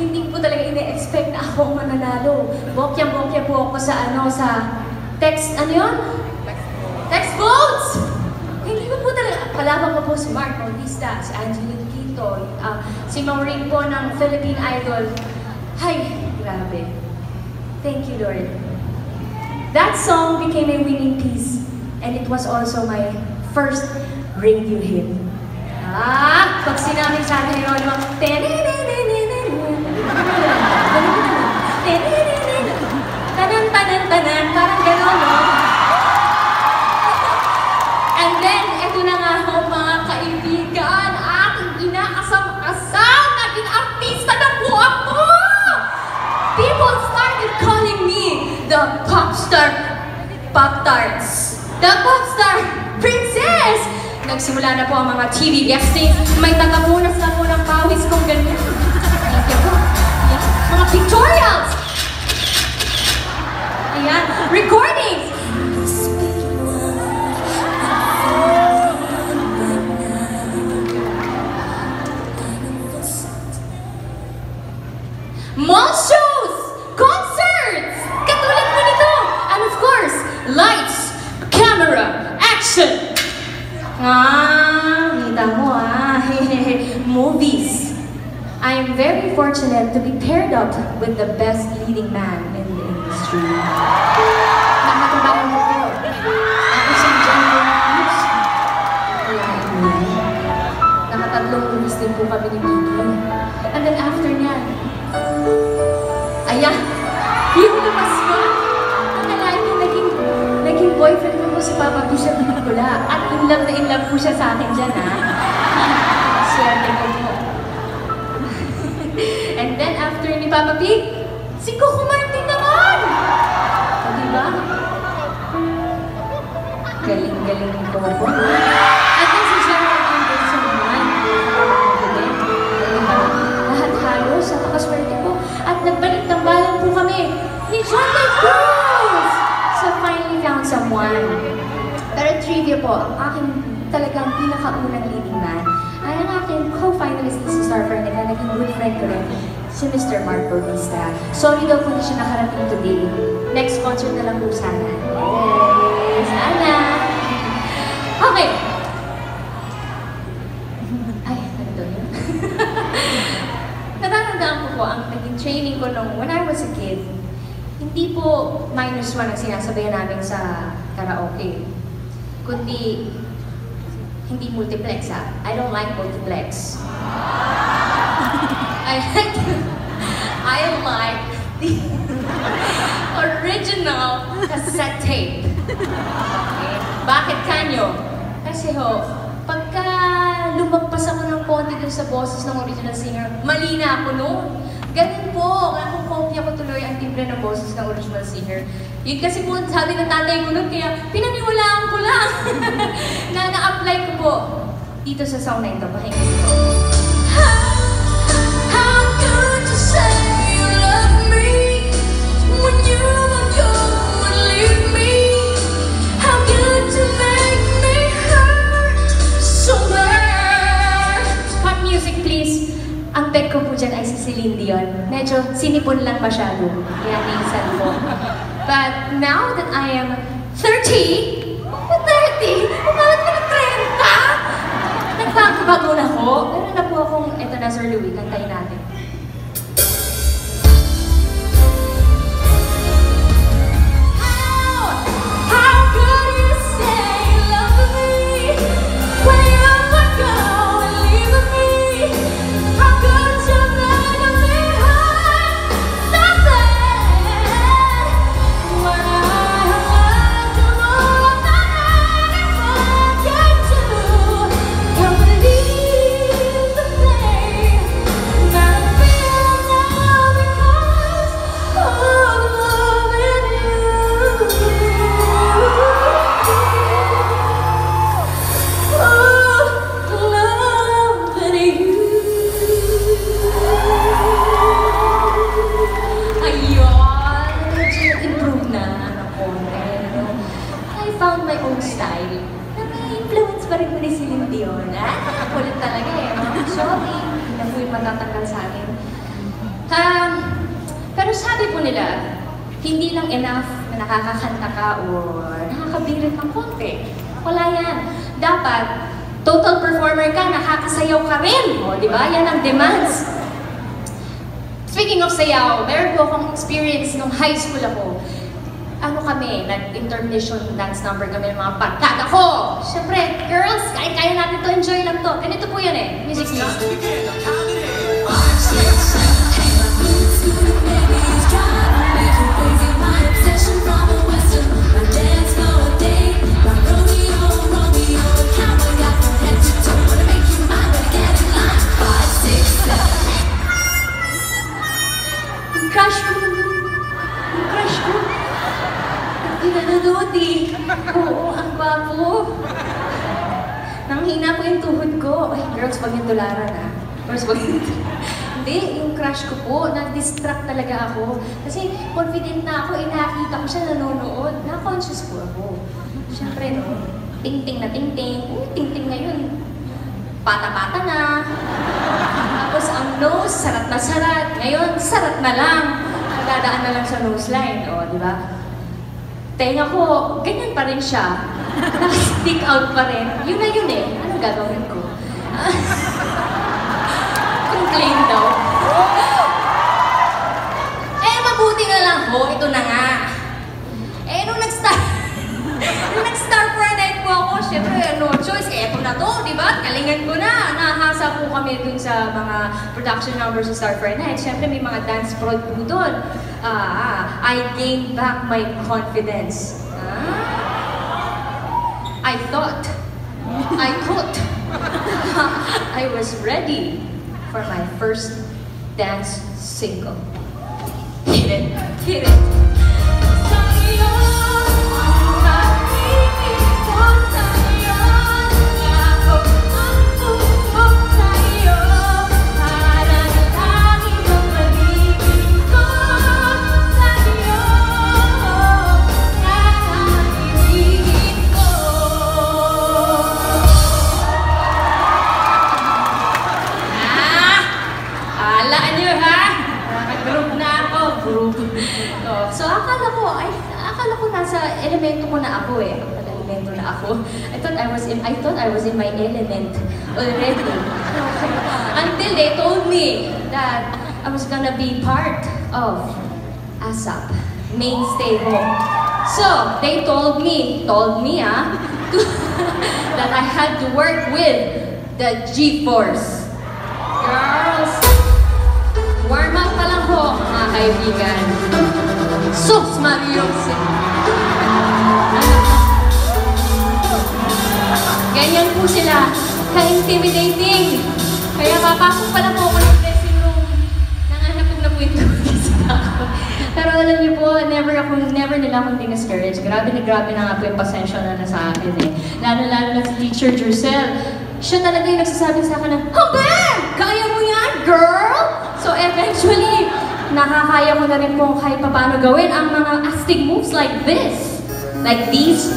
hindi po talaga ine-expect na ako mananalo. Bokya-bokya po ako sa text, ano yun? Text votes! Hindi ko po talaga, kalaban ko po si Mark Bautista, si Angeline Quito, si Maureen po ng Philippine Idol. Ay, grabe. Thank you, Lord. That song became a winning piece, and it was also my first radio hit. Pag sinaming sa akin yun, tanan, parang gano'n, no? And then, eto na nga ho, mga kaibigan, aking inaasam-asam, naging artista na po ako! People started calling me the popstar Pop-Tarts. The popstar princess! Nagsimula na po ang mga TV guestings. May tagapunas na po ng pawis kong ganyan. Thank you po. Mga pictorials! Ayan, recordings! Mall shows! Concerts! Katulad mo nito! And of course, lights, camera, action! Kita mo movies. I am very fortunate to be paired up with the best leading man in the industry. Nakatrabaho mo po. Ako si Jennifer Cruz. Nakatatlong movies din po kami ni Miki. And then after niyan, ayan, yung lumas ko, nakalain yung naging boyfriend ko si Papa Bishop Nicola. At in love po siya sa akin dyan, ha? Swerte ko po. And then after ni Papa Pig, si Coco Martin naman! O, diba? Galing-galing ni Coco. At then si General Anderson naman. Lahat halos, napakaswerte ko. At nagbalik ng balang po kami ni John De Cruz! So finally found someone. Pero trivia po, ang aking talagang pinakaunang leading man ay ang aking co-finalist sa Star Friend na naging good friend ko rin, si Mr. Mark Bautista. Sorry daw po na siya nakarating today. Next concert na lang po sana. Yes, sana! Okay. Ay, ano daw yun? Natatandaan ko po ang naging training ko nung when I was a kid. Hindi po -1 ang sinasabayan namin sa karaoke. Kundi, hindi multiplex I don't like multiplex. I like the original cassette tape. Okay? Bakit kanyo? Kasi ho, pagka lumagpas ako ng konti dun sa boses ng original singer, mali na ako noon. Ganun po, kung kopya ko tuloy ang timbre ng boses ng original singer. Yun kasi po, sabi ng tatay ko nun, kaya pinaniwalaan ko lang na na-apply ko po dito sa song na ito. Pakinggan ko. How could you say you love me when you were young and leave me? How could you make me hurt so bad? Pop music, please. Ang peg ko po dyan ay si Celine Dion. Medyo sinipon lang masyado. Kaya naisan po. But now that I am 30, umawat ko ng 30! Nagbago na ko. Meron na po akong, eto na Sir Louie, kantayin natin. How could you say you love me when you let go and leave me? How could you make me hurt so bad when I loved you more than anyone can do? Can't believe the pain that sabi po nila, hindi lang enough na nakakakanta ka or nakakabirit ng konti. Wala yan. Dapat, total performer ka, nakakasayaw ka rin. O, di ba? Yan ang demands. Speaking of sayaw, meron po akong experience nung high school ako. Ano kami, nag-intermission dance number kami ng mga barkada ko. Siyempre, girls, kaya natin to, enjoy lang to. Ganito po yan eh. Music please. Crush ko. Crush ko. Pinanonood eh. Oo, ang gwapo. Nanghina ko yung tuhod ko. Ay, girls, wag yung tularan ah. Girls, wag yung Hindi, yung crush ko po, na-distract talaga ako. Kasi confident na ako, nakita ko siya nanonood. Na-conscious po ako. Siyempre, no, ting-ting na ting-ting. Ting-ting ngayon. Pata-pata na. Tapos ang nose, sarat na sarat. Ngayon, sarat na lang. Nagdadaan na lang sa nose line, o, di ba? Tenga ko, ganyan pa rin siya. Naka-stick out pa rin. Yun na yun eh. Anong gagawin ko? Complain daw. Eh, mabuti na lang ho. Ito na nga. Eh, nung nag-star for a night po ako, syempre, no choice. Eh, eto na to, di ba? Kalingan ko na. Nahasa po kami dun sa mga production numbers sa Star for a Night. Syempre, may mga dance prod po dun. I gained back my confidence. I thought I was ready for my first dance single. Hit it, hit it. So, akala ko nasa elemento ko na ako eh. Elemento na ako. I thought I was in my element already. Until they told me that I was gonna be part of ASAP, Mainstay Home. So, they told me that I had to work with the G-Force. Girls, warm up pa lang ho, mga kaibigan. Sus Mario! Ganyan po sila, ka-intimidating. Kaya papasok pa lang po ako ng dressing room. Nanganap na po yung ako. Pero alam niyo po, never nila akong discourage. Grabe na nga po yung pasensya na sa akin eh. Lalo-lalo na si Teacher Jercel. Siya talaga yung nagsasabi sa akin na, "Hambang! Kaya mo yan, girl!" So eventually, nakakaya ko na rin po kahit paano gawin ang mga astig moves like this. Like these.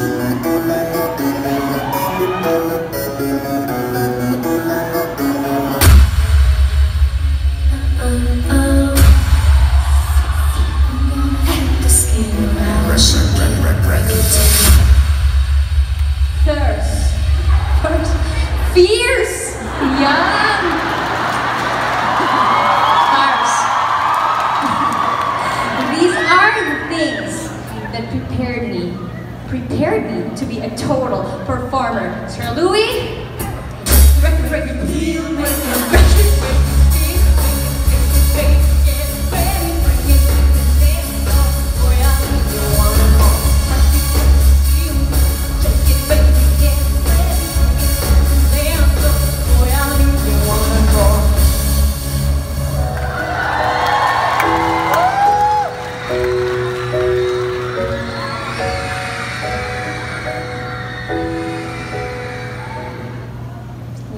Fierce! Yan! Stars. These are the things that prepared me to be a total performer. Sir Louis?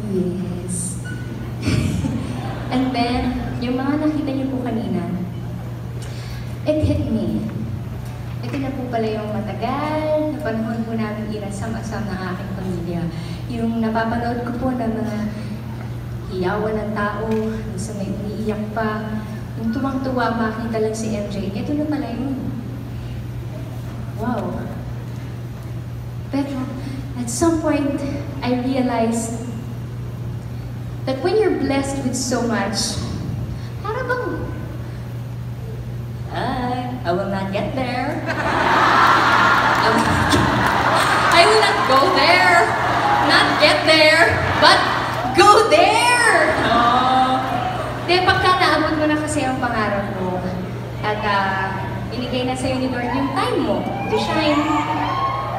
Yes. And then, yung mga nakita niyo po kanina, it hit me. Ito na po pala yung matagal na panahon po namin irasam-asam ng aking pamilya. Yung napapanood ko po ng mga hiyawan ng tao, sa may umiiyak pa, Yung tuwang-tuwa makita lang si MJ, ito na pala yun. Wow. Pero at some point, I realized that when you're blessed with so much, para bang, I will not get there. I will not go there. Not get there, but go there! De, pagka naabot mo na kasi ang pangarap mo, at inigay na sa'yo ni Lord yung time mo to shine,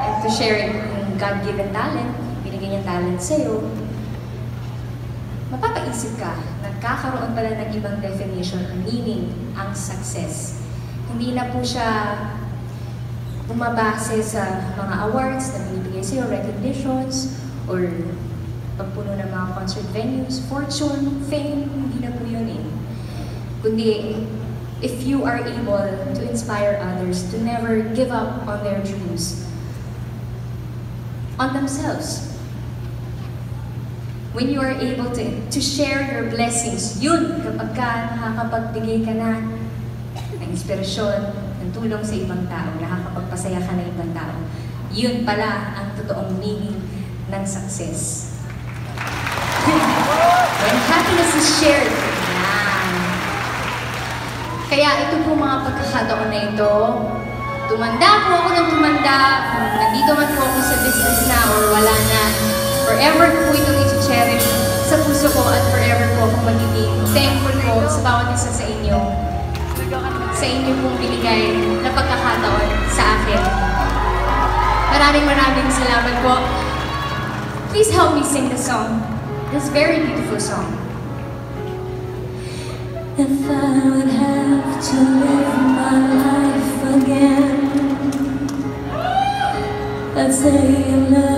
and to share yung God-given talent, binigay niyang talent sa'yo, mapapaisip ka, nagkakaroon pala ng ibang definition or meaning ang success. Hindi na po siya bumabase sa mga awards na binibigay sa'yo, recognitions, or pagpuno ng mga concert venues, fortune, fame, hindi na po yun eh. Kundi, if you are able to inspire others to never give up on their dreams, on themselves. When you are able to share your blessings, yun, kapag ka nakakapagbigay ka na ng inspirasyon, ng tulong sa ibang tao, nakakapagpasaya ka ng ibang tao, yun pala ang totoong meaning ng success. When happiness is shared, yan. Kaya ito po mga pagkakataon na ito, tumanda po ako ng tumanda, kung nandito man po ako sa business na or wala na, forever po itong i-cherish sa puso ko at forever po akong magiging thankful po sa bawat isa sa inyo pong binigay na pagkakataon sa akin. Maraming salamat po. Please help me sing the song. This very beautiful song. If I would have to live my life again, I'd say you love